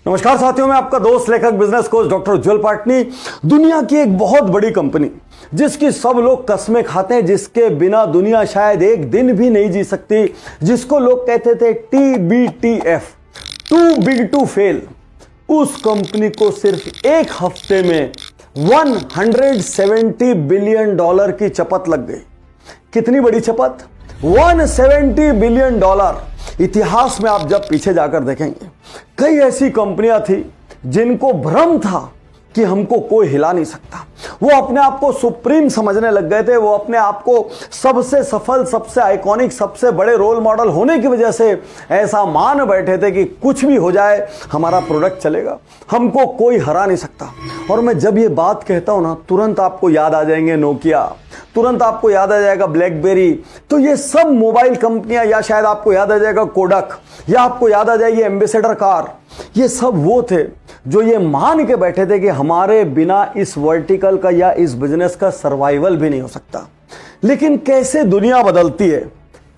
नमस्कार साथियों, मैं आपका दोस्त लेखक बिजनेस कोच डॉक्टर उज्जवल पाटनी। दुनिया की एक बहुत बड़ी कंपनी जिसकी सब लोग कसमें खाते हैं, जिसके बिना दुनिया शायद एक दिन भी नहीं जी सकती, जिसको लोग कहते थे TBTF, too big to fail, उस कंपनी को सिर्फ एक हफ्ते में $170 बिलियन की चपत लग गई। कितनी बड़ी चपत? $170 बिलियन। इतिहास में आप जब पीछे जाकर देखेंगे, कई ऐसी कंपनियां थी जिनको भ्रम था कि हमको कोई हिला नहीं सकता। वो अपने आप को सुप्रीम समझने लग गए थे। वो अपने आप को सबसे सफल, सबसे आइकॉनिक, सबसे बड़े रोल मॉडल होने की वजह से ऐसा मान बैठे थे कि कुछ भी हो जाए हमारा प्रोडक्ट चलेगा, हमको कोई हरा नहीं सकता। और मैं जब ये बात कहता हूं ना, तुरंत आपको याद आ जाएंगे नोकिया, तुरंत आपको याद आ जाएगा ब्लैकबेरी। तो ये सब मोबाइल कंपनियां, या शायद आपको याद आ जाएगा कोडक, या आपको याद आ जाएगी एम्बेसडर कार। ये सब वो थे जो ये मान के बैठे थे कि हमारे बिना इस वर्टिकल का या इस बिजनेस का सर्वाइवल भी नहीं हो सकता। लेकिन कैसे दुनिया बदलती है।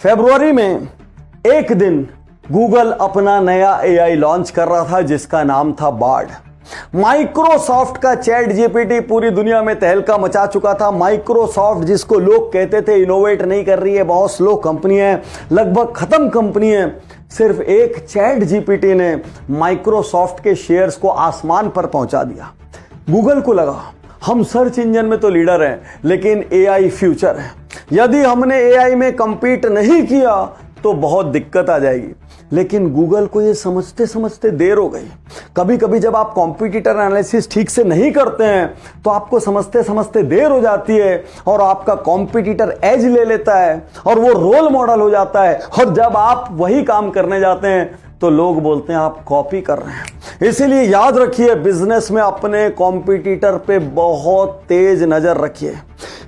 फरवरी में एक दिन गूगल अपना नया AI लॉन्च कर रहा था जिसका नाम था बार्ड। माइक्रोसॉफ्ट का चैट GPT पूरी दुनिया में तहलका मचा चुका था। माइक्रोसॉफ्ट, जिसको लोग कहते थे इनोवेट नहीं कर रही है, बहुत स्लो कंपनी है, लगभग खत्म कंपनी है, सिर्फ एक चैट GPT ने माइक्रोसॉफ्ट के शेयर्स को आसमान पर पहुंचा दिया। गूगल को लगा हम सर्च इंजन में तो लीडर हैं, लेकिन AI फ्यूचर है। यदि हमने AI में कंपीट नहीं किया तो बहुत दिक्कत आ जाएगी। लेकिन गूगल को ये समझते समझते देर हो गई। कभी कभी जब आप कॉम्पिटिटर एनालिसिस ठीक से नहीं करते हैं तो आपको समझते समझते देर हो जाती है और आपका कॉम्पिटिटर एज ले लेता है और वो रोल मॉडल हो जाता है। और जब आप वही काम करने जाते हैं तो लोग बोलते हैं आप कॉपी कर रहे हैं। इसीलिए याद रखिए, बिजनेस में अपने कॉम्पिटिटर पे बहुत तेज नजर रखिए।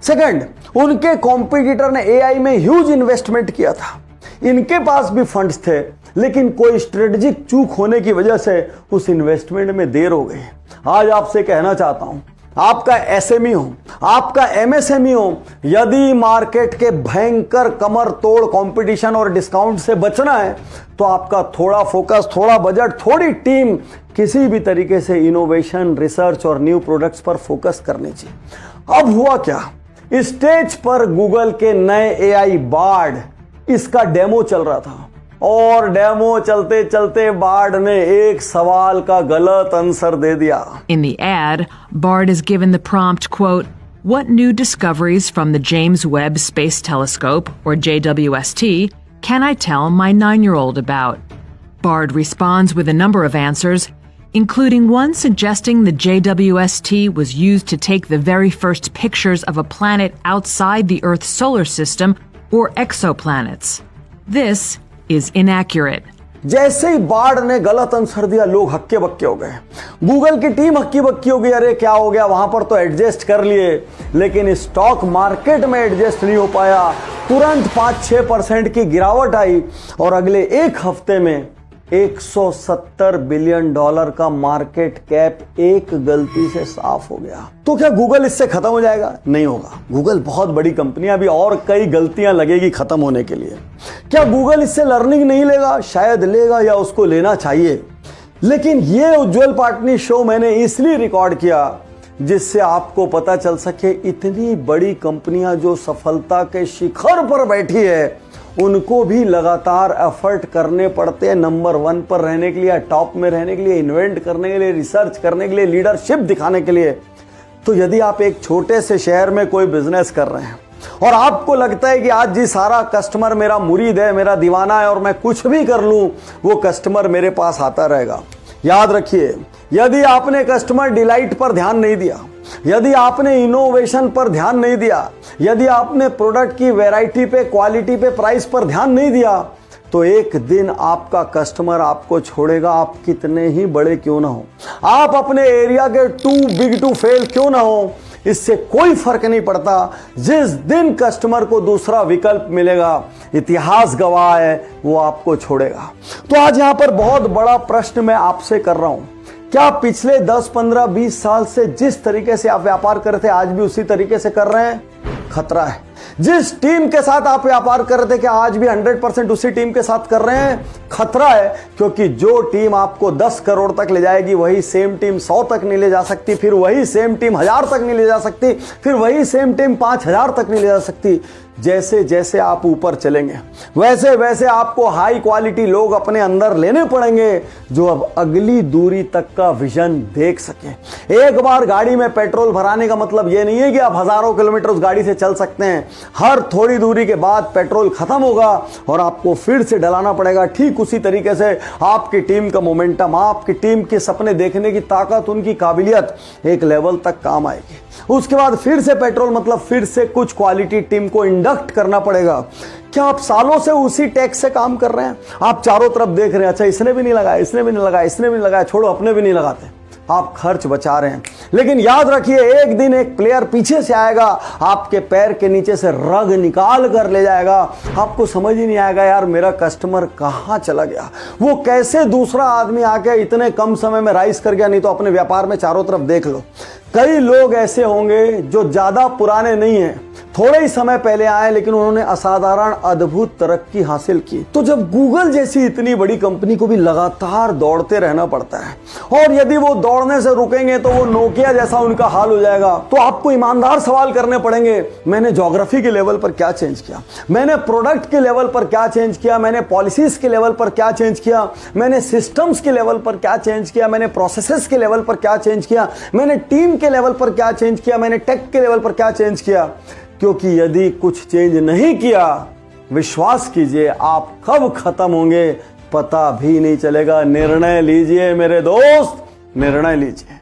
सेकंड, उनके कॉम्पिटिटर ने AI में ह्यूज इन्वेस्टमेंट किया था। इनके पास भी फंड्स थे, लेकिन कोई स्ट्रेटेजिक चूक होने की वजह से उस इन्वेस्टमेंट में देर हो गई। आज आपसे कहना चाहता हूं, आपका SME हो, आपका MSME हो, यदि मार्केट के भयंकर कमर तोड़ कंपटीशन और डिस्काउंट से बचना है तो आपका थोड़ा फोकस, थोड़ा बजट, थोड़ी टीम किसी भी तरीके से इनोवेशन, रिसर्च और न्यू प्रोडक्ट्स पर फोकस करनी चाहिए। अब हुआ क्या, स्टेज पर गूगल के नए AI बार्ड, इसका डेमो चल रहा था और डेमो चलते चलते बार्ड ने एक सवाल का गलत आंसर दे दिया। In the ad, Bard is given the prompt, quote, "What new discoveries from the James Webb Space Telescope, or JWST, can I tell my 9-year-old about?" Bard responds with a number of answers, including one suggesting the JWST was used to take the very first pictures of a planet outside the Earth's solar system, or exoplanets. This is inaccurate. जैसे ही board ने गलत answer दिया, लोग हक्के बक्के हो गए। Google की team हक्की बक्की हो गई, अरे क्या हो गया, वहां पर तो एडजस्ट कर लिए, लेकिन स्टॉक मार्केट में एडजस्ट नहीं हो पाया। तुरंत 5-6% की गिरावट आई और अगले एक हफ्ते में $170 बिलियन का मार्केट कैप एक गलती से साफ हो गया। तो क्या गूगल इससे खत्म हो जाएगा? नहीं होगा। गूगल बहुत बड़ी कंपनी है, अभी और कई गलतियां लगेगी खत्म होने के लिए। क्या गूगल इससे लर्निंग नहीं लेगा? शायद लेगा, या उसको लेना चाहिए। लेकिन ये उज्जवल पाटनी शो मैंने इसलिए रिकॉर्ड किया जिससे आपको पता चल सके इतनी बड़ी कंपनियां जो सफलता के शिखर पर बैठी है, उनको भी लगातार एफर्ट करने पड़ते हैं नंबर 1 पर रहने के लिए, टॉप में रहने के लिए, इन्वेंट करने के लिए, रिसर्च करने के लिए, लीडरशिप दिखाने के लिए। तो यदि आप एक छोटे से शहर में कोई बिजनेस कर रहे हैं और आपको लगता है कि आज जी सारा कस्टमर मेरा मुरीद है, मेरा दीवाना है और मैं कुछ भी कर लूं वो कस्टमर मेरे पास आता रहेगा, याद रखिए, यदि आपने कस्टमर डिलाइट पर ध्यान नहीं दिया, यदि आपने इनोवेशन पर ध्यान नहीं दिया, यदि आपने प्रोडक्ट की वैरायटी पे, क्वालिटी पे, प्राइस पर ध्यान नहीं दिया, तो एक दिन आपका कस्टमर आपको छोड़ेगा, आप कितने ही बड़े क्यों ना हो, आप अपने एरिया के टू बिग टू फेल क्यों ना हो, इससे कोई फर्क नहीं पड़ता। जिस दिन कस्टमर को दूसरा विकल्प मिलेगा, इतिहास गवाह है, वो आपको छोड़ेगा। तो आज यहां पर बहुत बड़ा प्रश्न मैं आपसे कर रहा हूं, क्या पिछले 10, 15, 20 साल से जिस तरीके से आप व्यापार कर रहे थे आज भी उसी तरीके से कर रहे हैं? खतरा है। जिस टीम के साथ आप व्यापार कर रहे थे कि आज भी 100% उसी टीम के साथ कर रहे हैं, खतरा है, क्योंकि जो टीम आपको 10 करोड़ तक ले जाएगी वही सेम टीम 100 तक नहीं ले जा सकती, फिर वही सेम टीम 1000 तक नहीं ले जा सकती, फिर वही सेम टीम 5000 तक नहीं ले जा सकती। जैसे जैसे आप ऊपर चलेंगे वैसे वैसे आपको हाई क्वालिटी लोग अपने अंदर लेने पड़ेंगे जो अब अगली दूरी तक का विजन देख सके। एक बार गाड़ी में पेट्रोल भराने का मतलब यह नहीं है कि आप हजारों किलोमीटर उस गाड़ी से चल सकते हैं। हर थोड़ी दूरी के बाद पेट्रोल खत्म होगा और आपको फिर से डलाना पड़ेगा। ठीक उसी तरीके से आपकी टीम का मोमेंटम, आपकी टीम के सपने देखने की ताकत, उनकी काबिलियत एक लेवल तक काम आएगी। उसके बाद फिर से पेट्रोल, मतलब फिर से कुछ क्वालिटी टीम को इंडक्ट करना पड़ेगा। क्या आप सालों से उसी टैक्स से काम कर रहे हैं? आप चारों तरफ देख रहे हैं, अच्छा इसने भी नहीं लगाया, इसने भी नहीं लगाया, इसने भी नहीं लगाया, छोड़ो अपने भी नहीं लगाते। आप खर्च बचा रहे हैं। लेकिन याद रखिए, एक दिन एक प्लेयर पीछे से आएगा, आपके पैर के नीचे से रग निकाल कर ले जाएगा। आपको समझ ही नहीं आएगा यार मेरा कस्टमर कहां चला गया, वो कैसे दूसरा आदमी आके इतने कम समय में राइज कर गया। नहीं तो अपने व्यापार में चारों तरफ देख लो, कई लोग ऐसे होंगे जो ज्यादा पुराने नहीं हैं, थोड़े ही समय पहले आए, लेकिन उन्होंने असाधारण अद्भुत तरक्की हासिल की। तो जब गूगल जैसी इतनी बड़ी कंपनी को भी लगातार दौड़ते रहना पड़ता है, और यदि वो दौड़ने से रुकेंगे तो वो नोकिया जैसा उनका हाल हो जाएगा। तो आपको ईमानदार सवाल करने पड़ेंगे, मैंने ज्योग्राफी के लेवल पर क्या चेंज किया, मैंने प्रोडक्ट के लेवल पर क्या चेंज किया, मैंने पॉलिसीज के लेवल पर क्या चेंज किया, मैंने सिस्टम्स के लेवल पर क्या चेंज किया, मैंने प्रोसेसेस के लेवल पर क्या चेंज किया, मैंने टीम के लेवल पर क्या चेंज किया, मैंने टेक के लेवल पर क्या चेंज किया। क्योंकि यदि कुछ चेंज नहीं किया, विश्वास कीजिए आप कब खत्म होंगे पता भी नहीं चलेगा। निर्णय लीजिए मेरे दोस्त, निर्णय लीजिए।